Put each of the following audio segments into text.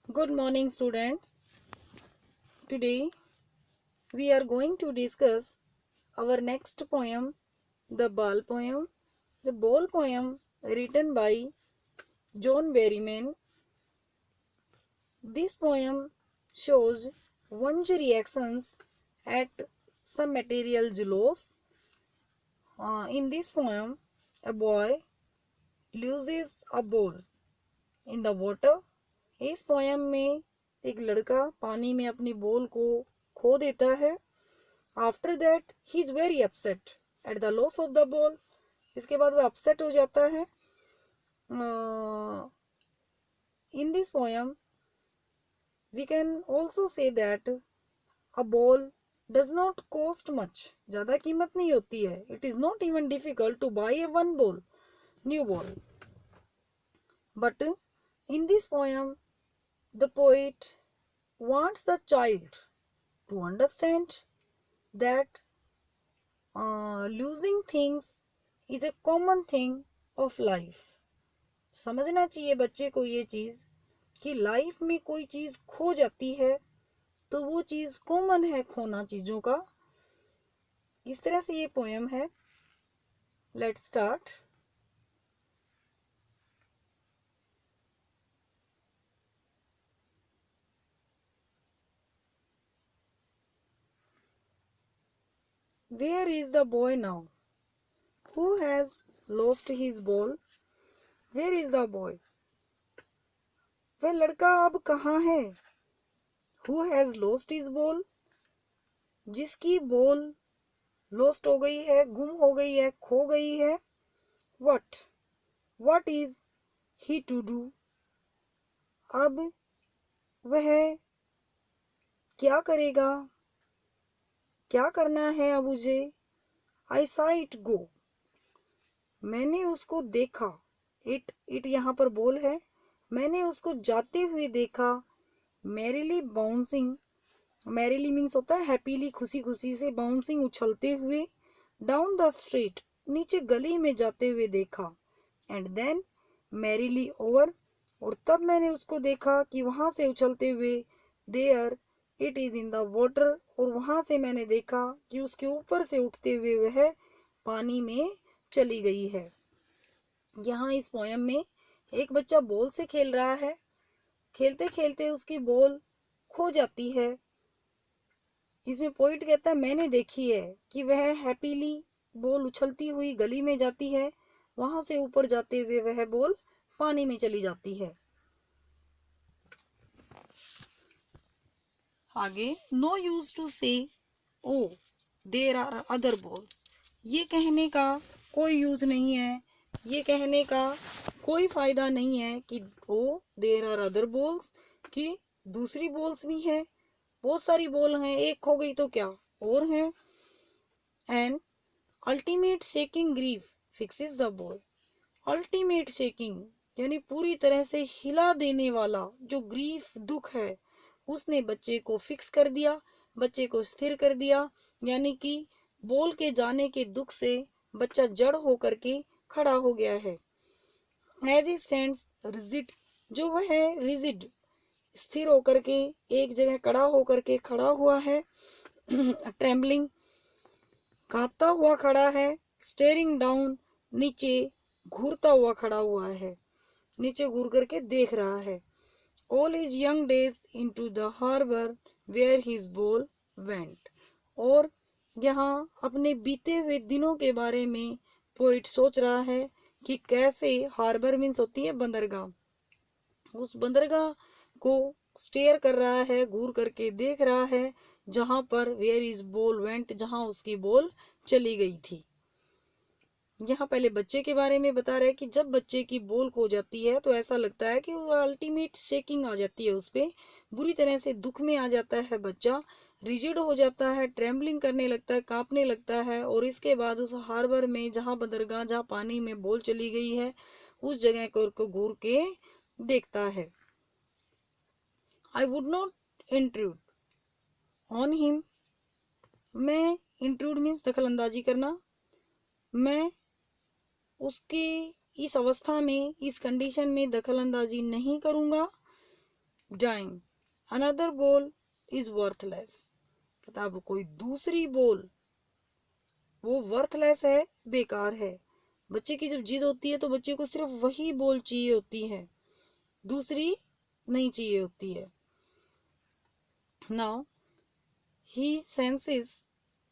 Good morning, students. Today we are going to discuss our next poem, the Ball poem. The Ball poem written by John Berryman. This poem shows one's reactions at some material loss. In this poem, a boy loses a ball in the water. इस poem में एक लड़का पानी में अपनी ball को खो देता है. After that he is very upset at the loss of the ball. इसके बाद वह अपसेट हो जाता है. In this poem we can also say that a ball does not cost much. ज़्यादा कीमत नहीं होती है. It is not even difficult to buy a one ball, new ball. But in this poem the poet wants the child to understand that losing things is a common thing of life. समझना चाहिए बच्चे को ये चीज़ कि life में कोई चीज़ खो जाती है तो वो चीज़ कॉमन है खोना चीज़ों का. इस तरह से ये पोएम है. Let's start. Where is the boy now? Who has lost his ball? Where is the boy? वह लड़का अब कहाँ है? Who has lost his ball? जिसकी बॉल लॉस्ट हो गई है, गुम हो गई है, खो गई है. What is he to do? अब वह क्या करेगा? क्या करना है अब उसे? I saw it go. मैंने उसको देखा. इट यहाँ पर बोल है. मैंने उसको जाते हुए देखा. Merrily bouncing. मैरिली मीन्स होता है हैप्पीली, खुशी खुशी से. बाउंसिंग उछलते हुए. Down the street. नीचे गली में जाते हुए देखा. And then merrily over. और तब मैंने उसको देखा कि वहां से उछलते हुए. There it is in the water. और वहां से मैंने देखा कि उसके ऊपर से उठते हुए वह पानी में चली गई है. यहाँ इस पोयम में एक बच्चा बॉल से खेल रहा है. खेलते खेलते उसकी बॉल खो जाती है. इसमें पोइट कहता है मैंने देखी है कि वह हैप्पीली बॉल उछलती हुई गली में जाती है. वहां से ऊपर जाते हुए वह बॉल पानी में चली जाती है. आगे नो यूज टू से ओ देर आर अदर बॉल्स. ये कहने का कोई यूज नहीं है. ये कहने का कोई फायदा नहीं है कि ओ देर आर अदर बॉल्स, कि दूसरी बॉल्स भी हैं. बहुत सारी बॉल हैं. एक खो गई तो क्या और हैं. And ultimate shaking grief fixes the boy. Ultimate shaking यानी पूरी तरह से हिला देने वाला जो ग्रीफ दुख है उसने बच्चे को फिक्स कर दिया, बच्चे को स्थिर कर दिया. यानी कि बॉल के जाने के दुख से बच्चा जड़ होकर के खड़ा हो गया है. As he stands rigid. जो वह है रिजिड, स्थिर होकर के एक जगह कड़ा होकर के खड़ा हुआ है. ट्रेम्बलिंग, कांपता हुआ खड़ा है. स्टेरिंग डाउन, नीचे घूरता हुआ खड़ा हुआ है. नीचे घूर करके देख रहा है. All his young days into the harbor where his ball went. और यहाँ अपने बीते हुए दिनों के बारे में पोइट सोच रहा है कि कैसे, हार्बर मीन्स होती है बंदरगाह, उस बंदरगाह को स्टेयर कर रहा है, घूर करके देख रहा है जहाँ पर वेयर इज बॉल वेंट, जहाँ उसकी बॉल चली गई थी. यहाँ पहले बच्चे के बारे में बता रहे हैं कि जब बच्चे की बॉल खो जाती है तो ऐसा लगता है कि वो अल्टीमेट शेकिंग आ जाती है उस पर. बुरी तरह से दुख में आ जाता है बच्चा. रिजिड हो जाता है, ट्रेम्बलिंग करने लगता है, कांपने लगता है. और इसके बाद उस हार्बर में, जहाँ बंदरगाह, जहाँ पानी में बॉल चली गई है, उस जगह को घूर के देखता है. I would not intrude on him. मैं, इंट्रूड मीन्स दखल अंदाजी करना, मैं उसकी इस अवस्था में, इस कंडीशन में दखल अंदाजी नहीं करूँगा. dime. Another ball is worthless. अब कोई दूसरी बॉल वो वर्थलेस है, बेकार है। बच्चे की जब जिद होती है तो बच्चे को सिर्फ वही बॉल चाहिए होती है, दूसरी नहीं चाहिए होती है। Now he senses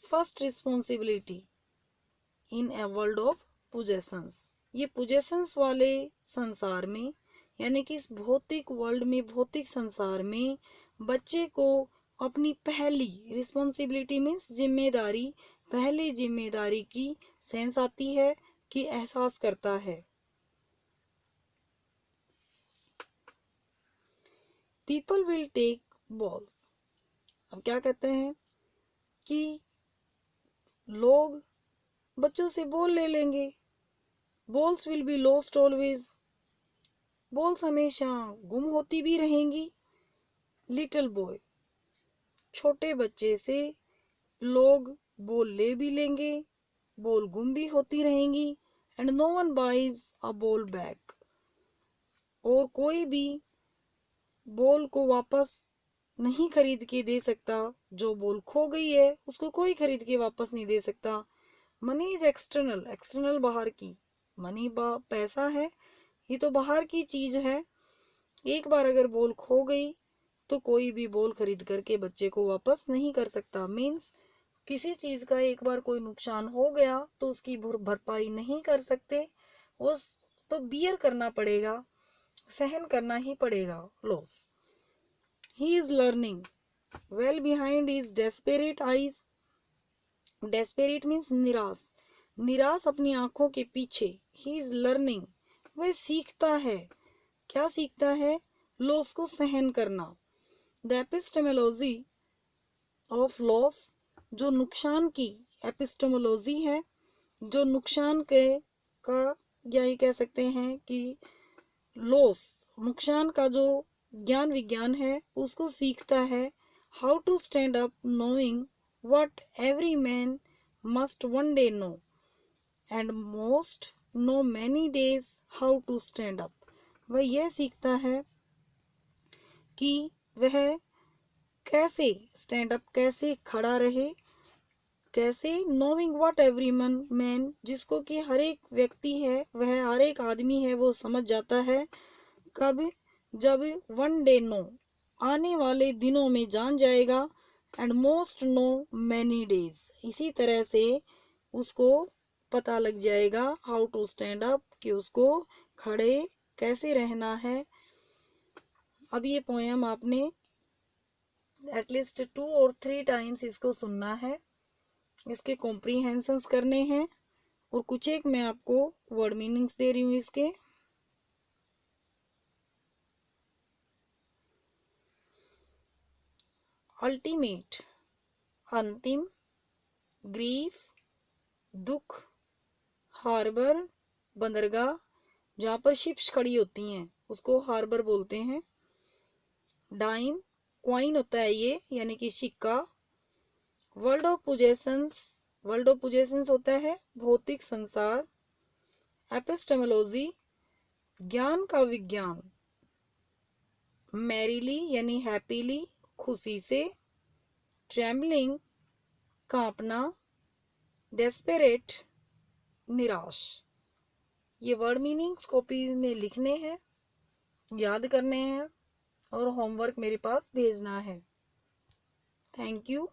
first responsibility in a world of possessions. ये possessions वाले संसार में, यानी कि इस भौतिक वर्ल्ड में, भौतिक संसार में बच्चे को अपनी पहली रिस्पॉन्सिबिलिटी मीन्स जिम्मेदारी, पहली जिम्मेदारी की सेंस आती है, कि एहसास करता है। People will take balls. अब क्या कहते हैं कि लोग बच्चों से बॉल ले लेंगे। Balls will be lost always. Balls हमेशा गुम होती भी रहेंगी। लिटिल बॉय, छोटे बच्चे से लोग बॉल ले भी लेंगे, बॉल गुम भी होती रहेंगी। And no one buys a ball back. और कोई भी बॉल को वापस नहीं खरीद के दे सकता। जो बॉल खो गई है उसको कोई खरीद के वापस नहीं दे सकता। Money is external. एक्सटर्नल बाहर की, मनी पैसा है, ये तो बाहर की चीज है। एक बार अगर बॉल खो गई तो कोई भी बॉल खरीद करके बच्चे को वापस नहीं कर सकता। मीन्स किसी चीज का एक बार कोई नुकसान हो गया तो उसकी भरपाई नहीं कर सकते, उस तो बियर करना पड़ेगा, सहन करना ही पड़ेगा loss. He is learning well behind his desperate eyes. Desperate means निराश, निराश अपनी आंखों के पीछे। ही इज लर्निंग, वह सीखता है। क्या सीखता है? लॉस को सहन करना। द एपिस्टेमोलॉजी ऑफ लॉस, जो नुकसान की एपिस्टेमोलॉजी है, जो नुकसान के का, या ये कह सकते हैं कि लॉस, नुकसान का जो ज्ञान विज्ञान है उसको सीखता है। How to stand up knowing what every man must one day know and most know many days how to stand up. वह यह सीखता है कि वह कैसे स्टैंड अप, कैसे खड़ा रहे, कैसे knowing what every man, जिसको कि हर एक व्यक्ति है, वह हर एक आदमी है, वो समझ जाता है। कब? जब one day know, आने वाले दिनों में जान जाएगा। And most know many days, इसी तरह से उसको पता लग जाएगा हाउ टू स्टैंड अप, कि उसको खड़े कैसे रहना है। अब ये पोएम आपने एटलीस्ट 2 और 3 टाइम्स इसको सुनना है, इसके कॉम्प्रीहेंशंस करने हैं, और कुछ एक मैं आपको वर्ड मीनिंग्स दे रही हूँ इसके। अल्टीमेट, अंतिम। ग्रीफ, दुख। हार्बर, बंदरगाह, जहाँ पर शिप्स खड़ी होती हैं उसको हार्बर बोलते हैं। डाइम, क्वाइन होता है ये, यानी कि सिक्का। World of possessions, world of possessions होता है भौतिक संसार। एपिस्टेमोलॉजी, ज्ञान का विज्ञान। मैरीली यानी हैप्पीली, खुशी से। ट्रेम्बलिंग, कांपना। डेस्पेरेट, निराश। ये वर्ड मीनिंग्स कॉपी में लिखने हैं, याद करने हैं, और होमवर्क मेरे पास भेजना है। Thank you.